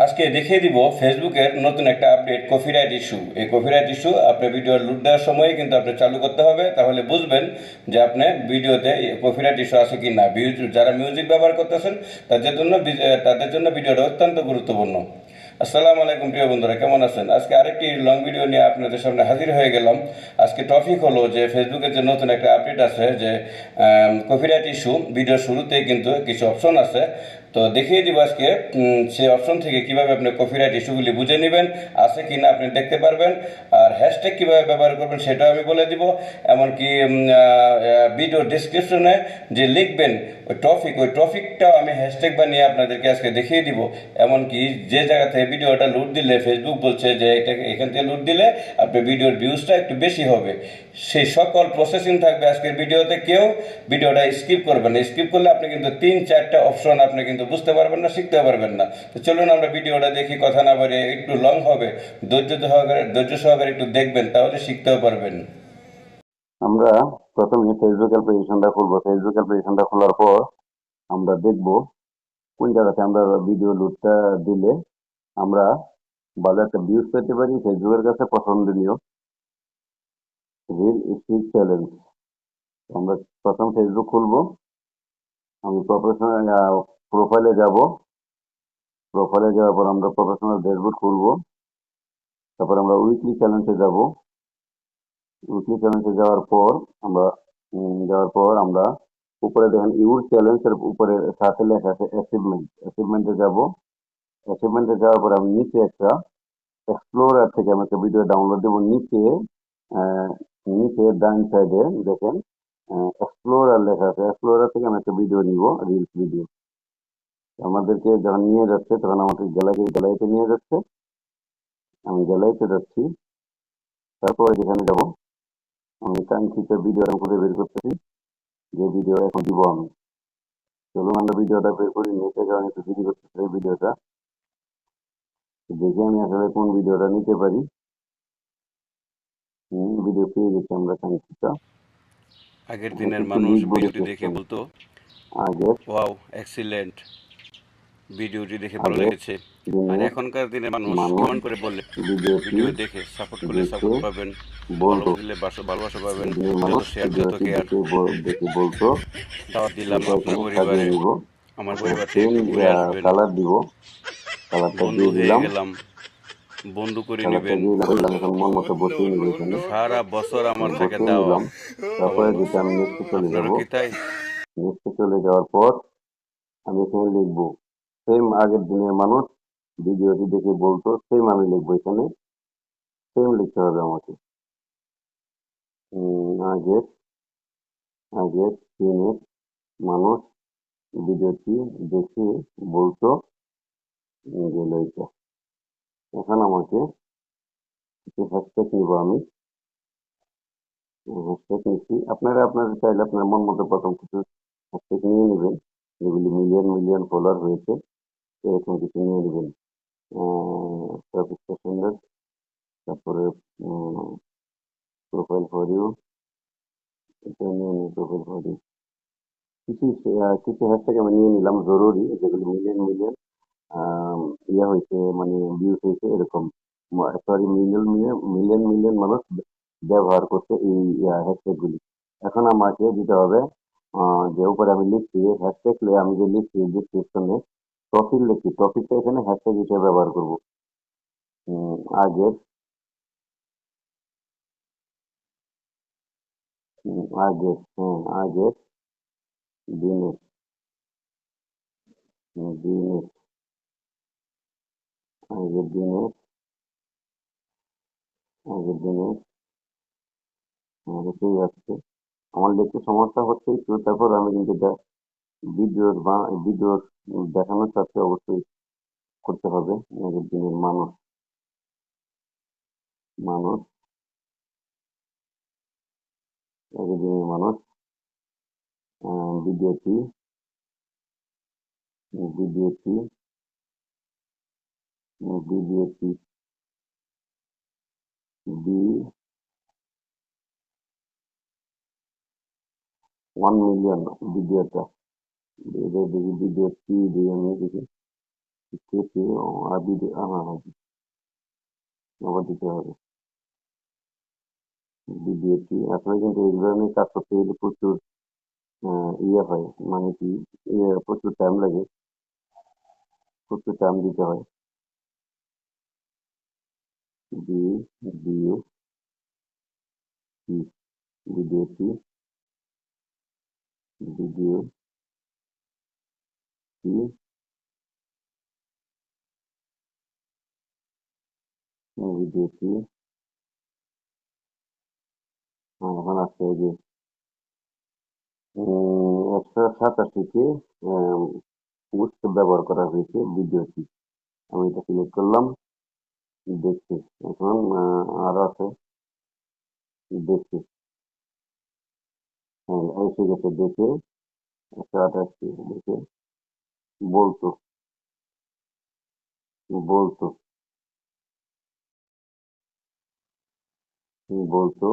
আজকে দেখিয়ে দিব ফেসবুকের নতুন একটা আপডেট কপিরাইট ইস্যু। এই কপিরাইট ইস্যু আপনার ভিডিও লুট দেওয়ার সময় কিন্তু আপনি চালু করতে হবে, তাহলে বুঝবেন যে আপনার ভিডিওতে কপিরাইট ইস্যু আছে কি না। যারা মিউজিক ব্যবহার করতেছেন তাদের জন্য ভিডিওটা অত্যন্ত গুরুত্বপূর্ণ। আসসালামু আলাইকুম প্রিয় বন্ধুরা, কেমন আছেন? আজকে আরেকটি লং ভিডিও নিয়ে আপনাদের সামনে হাজির হয়ে গেলাম। আজকে টপিক হলো যে ফেসবুকের যে নতুন একটা আপডেট আছে, যে কপিরাইট ইস্যু। ভিডিওর শুরুতেই কিন্তু কিছু অপশন আছে, তো দেখিয়ে দিব আজকে সেই অপশন থেকে কিভাবে আপনি কপিরাইট ইস্যুগুলি বুঝে নেবেন, আছে কি না আপনি দেখতে পারবেন। আর হ্যাশট্যাগ কিভাবে ব্যবহার করবেন সেটাও আমি বলে দিব। এমনকি ভিডিও ডিসক্রিপশনে যে লিখবেন ওই টপিকটাও আমি হ্যাশট্যাগ বানিয়ে আপনাদেরকে আজকে দেখিয়ে দিব। এমনকি যে জায়গা থেকে ভিডিওটা লুট দিলে ফেসবুক বলছে যে এখান থেকে লুট দিলে আপনার ভিডিওর ভিউজটা একটু বেশি হবে, সেই সকল প্রসেসিং থাকবে আজকের ভিডিওতে। কেউ ভিডিওটা স্কিপ করবেন না, স্কিপ করলে আপনি কিন্তু 3-4টা অপশন আপনি কিন্তু বুঝতে পারবেন না, শিখতে পারবেন না। তো চলুন আমরা ভিডিওটা দেখি, কথা না বাড়িয়ে। একটু লং হবে, ধৈর্য সহকারে একটু দেখবেন, তাহলে শিখতেও পারবেন। আমরা প্রথমে ফেসবুক অ্যাপ্লিকেশনটা খুলবো। ফেসবুক অ্যাপ্লিকেশনটা খোলার পর আমরা দেখব কোন জায়গাতে আমরা ভিডিও লুটটা দিলে আমরা ভালো একটা ভিউজ পেতে পারি। ফেসবুকের কাছে পছন্দনীয় রিল স্টিক চ্যালেঞ্জ। আমরা প্রথম ফেসবুক খুলবো। আমি প্রফেশনাল প্রোফাইলে যাব। প্রোফাইলে যাওয়ার পর আমরা প্রফেশনাল ড্যাশবোর্ড খুলবো। তারপর আমরা উইকলি চ্যালেঞ্জে যাব। উইকলি চ্যালেঞ্জে যাওয়ার পর আমরা উপরে দেখেন ইউর চ্যালেঞ্জের উপরে সাথে লেখা আছে অ্যাচিভমেন্ট। অ্যাচিভমেন্টে যাব। অ্যাচিভমেন্টে যাওয়ার পর আমি নিচে একটা এক্সপ্লোরার থেকে আমি একটা ভিডিও ডাউনলোড দেবো। আহ, নিচে ডান সাইডে দেখেন এক্সপ্লোরার লেখা আছে। এক্সপ্লোরার থেকে আমি একটা ভিডিও নিব, রিলস ভিডিও। আমাদেরকে যখন নিয়ে যাচ্ছে তখন আমাদের গ্যালারিতে নিয়ে যাচ্ছে। আমি গ্যালারিতে যাচ্ছি। তারপরে যেখানে যাব আমি কাঙ্ক্ষিত ভিডিও খুঁজে বের করতেছি, যে ভিডিও এখন দিব আমি। চলুন আমরা ভিডিওটা বের করি। নিচে যখন একটু ফ্রি করতেছি এই ভিডিওটা, দেখে আমি আসলে কোন ভিডিওটা নিতে পারি। ভিডিও পেয়ে গেছি আমরা কাঙ্ক্ষিত। আগের দিনের কিছু মানুষ লিখবো ভিডিওটি দেখে ডিসক্রিপশন। বলতো আগে ওয়াও এক্সিলেন্ট, ভিডিওটি দেখে ভালো আগে লেগেছে। আর দিনের এখনকার দিনের মানুষ মানুষ কমেন্ট করে বললে ভিডিওটি ভিডিও দেখে সাপোর্ট করলে দেখে সাপোর্ট পাবেন, বলতো। ভালোবাসা দিলে ভালোবাসা পাবেন। দিনের যত মানুষ শেয়ার যত ভিডিওটি কেয়ার। দেখে বলতো দাওয়াত দিলাম এটা আপনার এখানে সাজিয়ে পরিবারে, নিব। আমার পরিবার থেকে সেম একটু ঘুরে আসবেন। কালার দিব। কালারটা বন্ধু দিয়ে হয়ে দিলাম। গেলাম, বন্ধু করে কালারটা নেবেন। দিয়ে দিলাম। এখন মন মতো বসিয়ে নিব এখানে। সারা বছর আমার থাকে বসিয়ে দেওয়া। নিলাম। তারপরে কমেন্টস যেটা আমি নেক্সটে চলে যাব। আপনারও কি তাই? নেক্সটে চলে যাওয়ার পর আমি এখানে লিখবো সেম আগের দিনের মানুষ ভিডিওটি দেখে বলতো, সেম আমি লিখবো এখানে। সেম লিখতে হবে আমাকে। আগের আগের দিনের মানুষ ভিডিওটি দেখে বলতো গেল এটা। এখন আমাকে কিছু হ্যাশট্যাগ নিব আমি। হ্যাশট্যাগ নিচ্ছি। আপনারা আপনাদের চাইলে আপনার মন মতো প্রথম কিছু হ্যাশট্যাগ নিয়ে নেবেন, যেগুলি মিলিয়ন মিলিয়ন ফলোয়ার হয়েছে, এরকম কিছু নিয়ে নেবেন। টপিক সেশনের, তারপরে প্রোফাইল ফর ইউ, এটা নিয়ে নিই প্রোফাইল ফর ইউ। কিছু হ্যাশট্যাগ আমি নিয়ে নিলাম জরুরি, যেগুলি মিলিয়ন মিলিয়ন হয়েছে, মানে ভিউজ হয়েছে এরকম। Sorry, million million million million মানুষ ব্যবহার করছে এই হ্যাশট্যাগ গুলি। এখন আমাকে দিতে হবে যে উপরে আমি লিখছি হ্যাশট্যাগ, আমি যে লিখছি ডিসক্রিপশনে টপিক লিখছি, টপিকটা এখানে হ্যাশট্যাগ হিসেবে ব্যবহার করব। আগের আগের দিনের দিনের আগের দিনের আগের দিনের হতেই যাচ্ছে। আমার দেখতে সমস্যা হচ্ছে একটু, তারপর আমি কিন্তু ভিডিওর দেখানোর সাথে অবশ্যই করতে হবে। আগের দিনের মানুষ মানুষ আগের দিনের মানুষ ভিডিওটি ভিডিওটি ভিডিওটি বি 1 মিলিয়ন ভিডিওটা ভিডিওটি দিয়ে আমি দেখি কেটে আর ভিডিও আবার দিতে হবে ভিডিওটি আসলে কিন্তু এই ধরনের কাজ করতে গেলে প্রচুর ইয়ে হয় মানে কি প্রচুর টাইম লাগে প্রচুর টাইম দিতে হয় ভিডিও ভিডিওটি ভিডিওটি ভিডিওটি এখন আছে এই যে 187টি পোস্ট ব্যবহার করা হয়েছে ভিডিওটি আমি এটা সিলেক্ট করলাম দেখছি এখন আরো আছে দেখছি হ্যাঁ এসে গেছে দেখে 128টি দেখে বলতো বলতো বলতো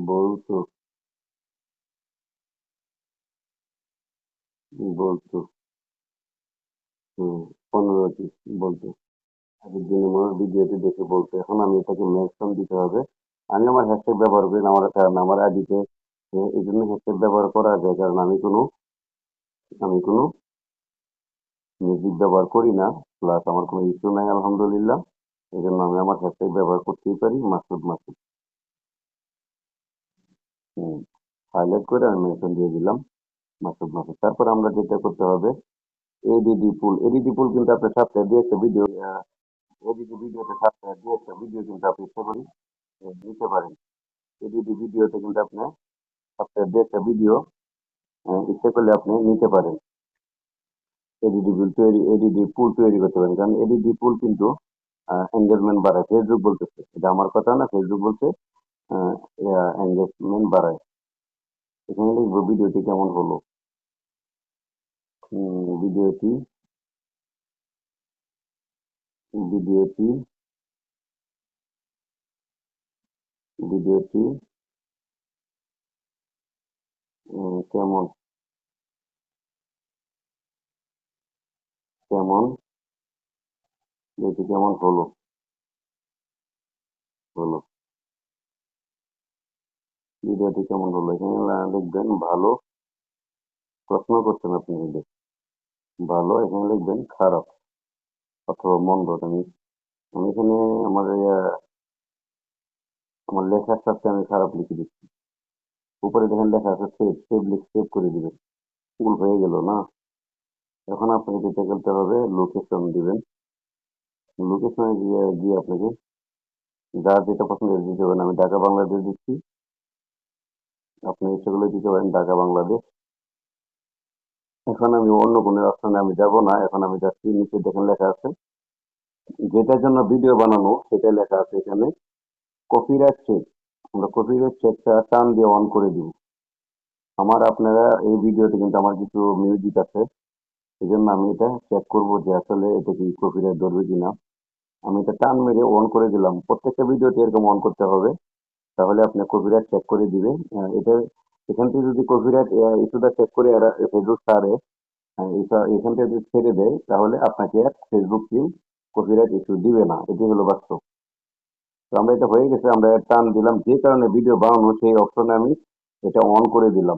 বলতো বলতো 15টি বলতো আগের দিন আমার ভিডিওটি দেখে বলতো এখন আমি এটাকে মেনশন দিতে হবে আমি আমার হ্যাশট্যাগ ব্যবহার করি না আমার কারণ আমার আইডিতে এই জন্য হ্যাশট্যাগ ব্যবহার করা যায় কারণ আমি কোনো মিউজিক ব্যবহার করি না প্লাস আমার কোনো ইস্যু নাই আলহামদুলিল্লাহ এই জন্য আমি আমার হ্যাশট্যাগ ব্যবহার করতেই পারি মাসুদ মাসুদ হাইলাইট করে আমি মেনশন দিয়ে দিলাম মাসুদ মাসুদ তারপর আমরা যেটা করতে হবে এডিটি পুল কিন্তু আপনার সপ্তাহে দু একটা ভিডিও এডিটি ভিডিওতে সপ্তাহে দু একটা ভিডিও কিন্তু আপনি ইচ্ছা করি দিতে পারেন এডিটি ভিডিওতে কিন্তু আপনি সপ্তাহে দু একটা ভিডিও ইচ্ছে করলে আপনি নিতে পারেন এডিটি পুল তৈরি করতে পারেন কারণ এডিটি পুল কিন্তু এঙ্গেজমেন্ট বাড়ায় ফেসবুক বলতেছে এটা আমার কথা না ফেসবুক বলছে এঙ্গেজমেন্ট বাড়ায় এখানে লিখবো ভিডিওটি কেমন হলো ভিডিওটি ভিডিওটি ভিডিওটি কেমন কেমন ভিডিওটি কেমন হলো হলো ভিডিওটি কেমন হলো এখানে লিখবেন ভালো প্রশ্ন করছেন আপনি কিন্তু ভালো এখানে লিখবেন খারাপ অথবা মন্দ আমি আমি এখানে আমার আমার লেখার সাথে আমি খারাপ লিখে দিচ্ছি উপরে দেখেন লেখা আছে সেভ করে দিবেন ভুল হয়ে গেল না এখন আপনাকে যেটা করতে হবে লোকেশন দিবেন লোকেশনে গিয়ে আপনাকে যার যেটা পছন্দ দিতে পারেন আমি ঢাকা বাংলাদেশ দিচ্ছি আপনি সেগুলো দিতে পারেন ঢাকা বাংলাদেশ এখন আমি অন্য কোনো অপশনে আমি যাব না এখন আমি যাচ্ছি নিচে দেখেন লেখা আছে যেটার জন্য ভিডিও বানানো সেটা লেখা আছে এখানে কপিরাইট চেক আমরা কপিরাইট চেকটা টান দিয়ে অন করে দিব আপনারা এই ভিডিওতে কিন্তু আমার কিছু মিউজিক আছে এই জন্য আমি এটা চেক করবো যে আসলে এটা কি কপিরাইট ধরবে কিনা আমি এটা টান মেরে অন করে দিলাম প্রত্যেকটা ভিডিওতে এরকম অন করতে হবে তাহলে আপনি কপিরাইট চেক করে দিবে এটা এখান থেকে যদি কপিরাইট ইস্যুটা চেক করে এরা ফেসবুক ছাড়ে এখান থেকে যদি ছেড়ে দেয় তাহলে আপনাকে আর ফেসবুক টিম কপিরাইট ইস্যু দিবে না এটি হলো বাস্তব তো আমরা এটা হয়ে গেছে আমরা টান দিলাম যে কারণে ভিডিও বানানো সেই অপশনে আমি এটা অন করে দিলাম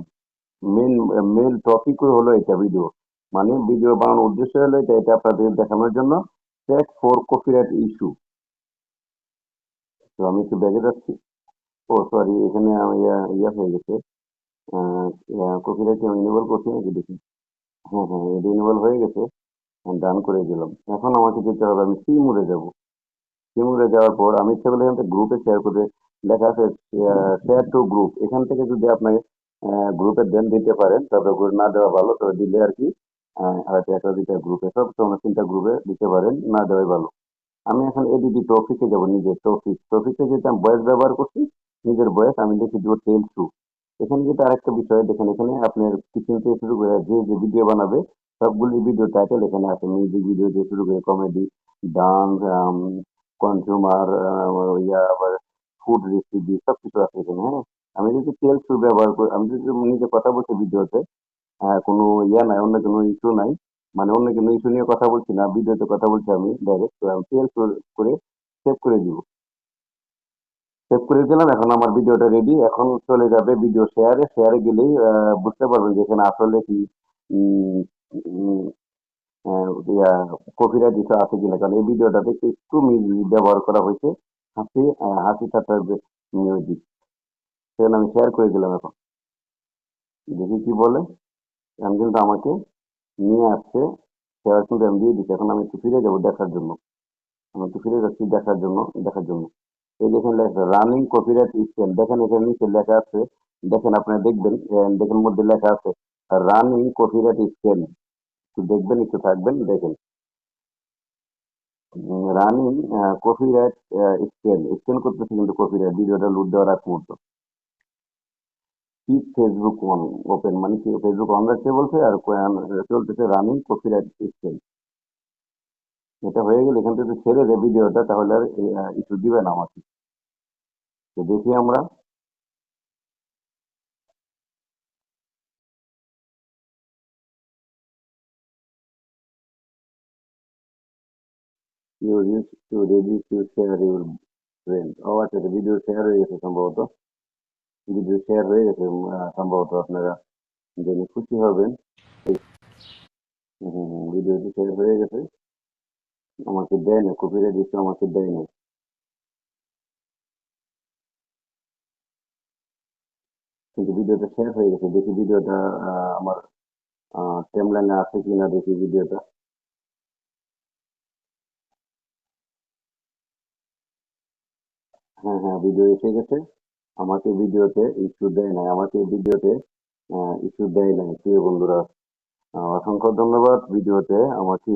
মেন মেন টপিক হলো এটা ভিডিও মানে ভিডিও বানানোর উদ্দেশ্য হলো এটা আপনাদের দেখানোর জন্য চেক ফর কপিরাইট ইস্যু তো আমি একটু ব্যাগে যাচ্ছি ও সরি এখানে ইয়া হয়ে গেছে কপিরাইট আমি ইনেবল করছি নাকি দেখি হ্যাঁ এটা ইনেবল হয়ে গেছে ডান করে দিলাম এখন আমাকে যেতে হবে আমি সি মোডে যাবো সি মোডে যাওয়ার পর আমি ইচ্ছা করলে এখান থেকে গ্রুপে শেয়ার করে লেখা আছে শেয়ার টু গ্রুপ এখান থেকে যদি আপনাকে গ্রুপে দেন দিতে পারেন তবে গ্রুপ না দেওয়া ভালো তবে দিলে আর কি হয়তো একটা দুইটা গ্রুপে সব তোমরা 3টা গ্রুপে দিতে পারেন না দেওয়াই ভালো আমি এখন এডিটি টপিকে যাব নিজের টপিকে যেহেতু আমি ভয়েস ব্যবহার করছি নিজের ভয়েস আমি লিখে দিব টেল টু এখানে যেটা আরেকটা বিষয় দেখেন এখানে আপনার কিচেন থেকে শুরু করে যে ভিডিও বানাবে সবগুলি ভিডিও টাইটেল এখানে আছে মিউজিক ভিডিও দিয়ে শুরু করে কমেডি ডান্স কনজিউমার ইয়া আবার ফুড রেসিপি সবকিছু আছে এখানে হ্যাঁ আমি যদি টেল টু ব্যবহার করি আমি যদি নিজে কথা বলছি ভিডিওতে কোনো ইয়া নাই অন্য কোনো ইস্যু নাই মানে অন্য কোনো ইস্যু নিয়ে কথা বলছি না, ভিডিওতে কথা বলছি আমি ডাইরেক্ট। তো আমি সেভ করে সেভ করে দিব। সেভ করে দিলাম, এখন আমার ভিডিওটা রেডি। এখন চলে যাবে ভিডিও শেয়ারে। শেয়ারে গেলেই বুঝতে পারবেন যে এখানে আসলে কি উম, উম, কপিরাইট ইস্যু আছে কিনা, কারণ এই ভিডিওটাতে একটু মিউজিক ব্যবহার করা হয়েছে, হাসি ঠাট্টার মিউজিক। সেখানে আমি শেয়ার করে দিলাম। এখন দেখি কি বলে। এখন কিন্তু আমাকে নিয়ে আসছে, শেয়ার কিন্তু আমি দিয়ে দিচ্ছি। এখন আমি একটু ফিরে যাবো দেখার জন্য। আমি একটু ফিরে যাচ্ছি দেখার জন্য। এই দেখেন লেখা রানিং কপিরাইট স্কেল, দেখেন এখানে নিচে লেখা আছে। দেখেন আপনারা দেখবেন, দেখেন মধ্যে লেখা আছে রানিং কপিরাইট স্কেল। একটু দেখবেন, একটু থাকবেন, দেখেন রানিং কপিরাইট স্কেল স্কেল করতেছে কিন্তু কপিরাইট ভিডিওটা লোড দেওয়ার আগ মুহূর্ত। কি ফেসবুক অন ওপেন মানে কি ফেসবুক অন রাখতে বলছে, আর চলতেছে রানিং কপিরাইট স্কেল। এটা হয়ে গেলে এখান থেকে ছেড়ে দেয় ভিডিওটা, তাহলে আর ইস্যু দিবে না আমাকে। তো দেখি আমরা। You reach to ready to share your friend. ও আচ্ছা, ভিডিও শেয়ার হয়ে গেছে সম্ভবত। ভিডিও শেয়ার হয়ে গেছে সম্ভবত। আপনারা জেনে খুশি হবেন। ভিডিওটি শেয়ার হয়ে গেছে। আমাকে দেয় না, কপিরাইট ইস্যু আমাকে দেয় না, কিন্তু ভিডিওটা শেয়ার হয়ে গেছে। দেখি ভিডিওটা আমার টাইমলাইনে আছে কিনা, দেখি ভিডিওটা। হ্যাঁ, হ্যাঁ, ভিডিও এসে গেছে। আমাকে ভিডিওতে ইস্যু দেয় নাই, আমাকে ভিডিওতে ইস্যু দেয় নাই, প্রিয় বন্ধুরা। অসংখ্য ধন্যবাদ। ভিডিওতে আমাকে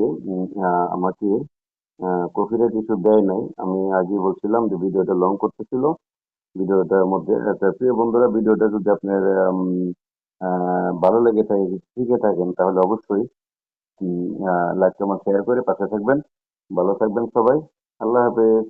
কপিরাইট ইস্যু দেয় নাই। আমি আগেই বলছিলাম যে ভিডিওটা লং করতেছিল। ভিডিওটার মধ্যে আচ্ছা, প্রিয় বন্ধুরা, ভিডিওটা যদি আপনার ভালো লেগে থাকে, শিখে থাকেন, তাহলে অবশ্যই লাইক কমেন্ট শেয়ার করে পাশে থাকবেন। ভালো থাকবেন সবাই। আল্লাহ হাফেজ।